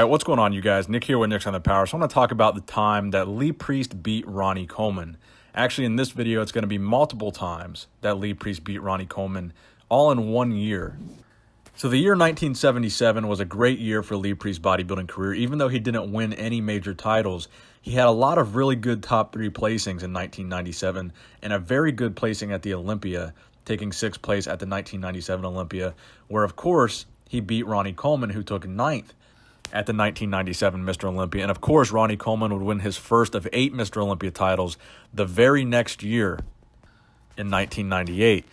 what's going on, you guys? Nick here with Nick's on the Power. So I want to talk about the time that Lee Priest beat Ronnie Coleman. Actually, in this video, it's going to be multiple times that Lee Priest beat Ronnie Coleman, all in 1 year. So the year 1977 was a great year for Lee Priest's bodybuilding career. Even though he didn't win any major titles, he had a lot of really good top 3 placings in 1997 and a very good placing at the Olympia, taking 6th place at the 1997 Olympia, where, of course, he beat Ronnie Coleman, who took 9th at the 1997 Mr. Olympia. And, of course, Ronnie Coleman would win his first of 8 Mr. Olympia titles the very next year in 1998.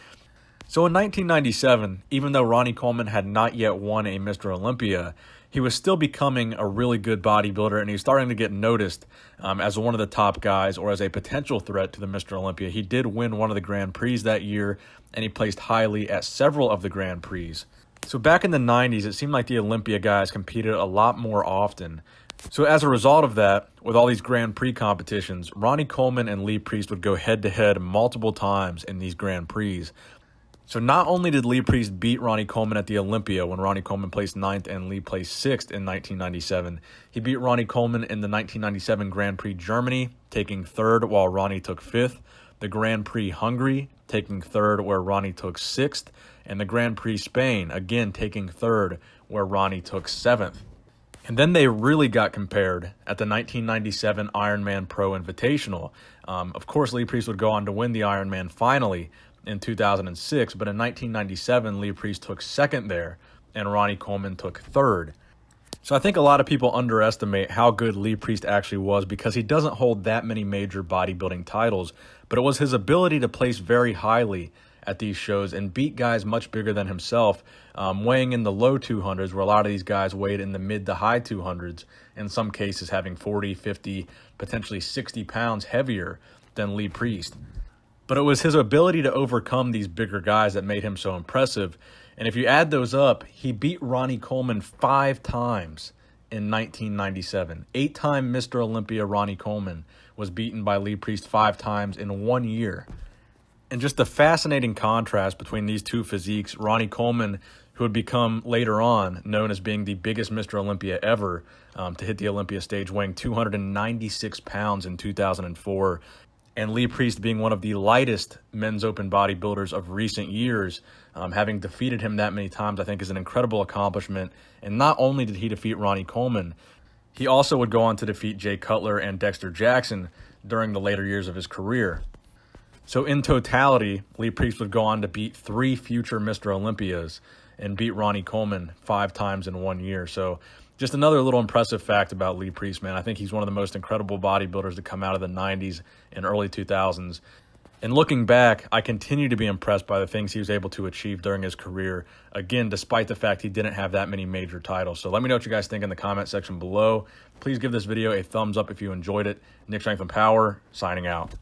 So in 1997, even though Ronnie Coleman had not yet won a Mr. Olympia, he was still becoming a really good bodybuilder, and he was starting to get noticed as one of the top guys or as a potential threat to the Mr. Olympia. He did win one of the Grand Prix that year, and he placed highly at several of the Grand Prix. So back in the 90s, it seemed like the Olympia guys competed a lot more often. So as a result of that, with all these Grand Prix competitions, Ronnie Coleman and Lee Priest would go head-to-head multiple times in these Grand Prix. So not only did Lee Priest beat Ronnie Coleman at the Olympia when Ronnie Coleman placed 9th and Lee placed 6th in 1997, he beat Ronnie Coleman in the 1997 Grand Prix Germany, taking 3rd while Ronnie took 5th, the Grand Prix Hungary, taking 3rd where Ronnie took 6th, and the Grand Prix Spain, again taking 3rd where Ronnie took 7th. And then they really got compared at the 1997 Ironman Pro Invitational. Of course, Lee Priest would go on to win the Ironman finally in 2006, but in 1997, Lee Priest took 2nd there, and Ronnie Coleman took 3rd. So I think a lot of people underestimate how good Lee Priest actually was because he doesn't hold that many major bodybuilding titles, but it was his ability to place very highly at these shows and beat guys much bigger than himself, weighing in the low 200s, where a lot of these guys weighed in the mid to high 200s, in some cases having 40, 50, potentially 60 pounds heavier than Lee Priest. But it was his ability to overcome these bigger guys that made him so impressive. And if you add those up, he beat Ronnie Coleman 5 times in 1997. 8-time Mr. Olympia Ronnie Coleman was beaten by Lee Priest 5 times in 1 year. And just the fascinating contrast between these two physiques, Ronnie Coleman, who would become later on known as being the biggest Mr. Olympia ever to hit the Olympia stage, weighing 296 pounds in 2004, and Lee Priest being one of the lightest men's open bodybuilders of recent years, having defeated him that many times, I think is an incredible accomplishment. And not only did he defeat Ronnie Coleman, he also would go on to defeat Jay Cutler and Dexter Jackson during the later years of his career. So in totality, Lee Priest would go on to beat 3 future Mr. Olympias and beat Ronnie Coleman 5 times in 1 year. So just another little impressive fact about Lee Priest, man. I think he's one of the most incredible bodybuilders to come out of the 90s and early 2000s. And looking back, I continue to be impressed by the things he was able to achieve during his career, again, despite the fact he didn't have that many major titles. So let me know what you guys think in the comment section below. Please give this video a thumbs up if you enjoyed it. Nick Strength and Power, signing out.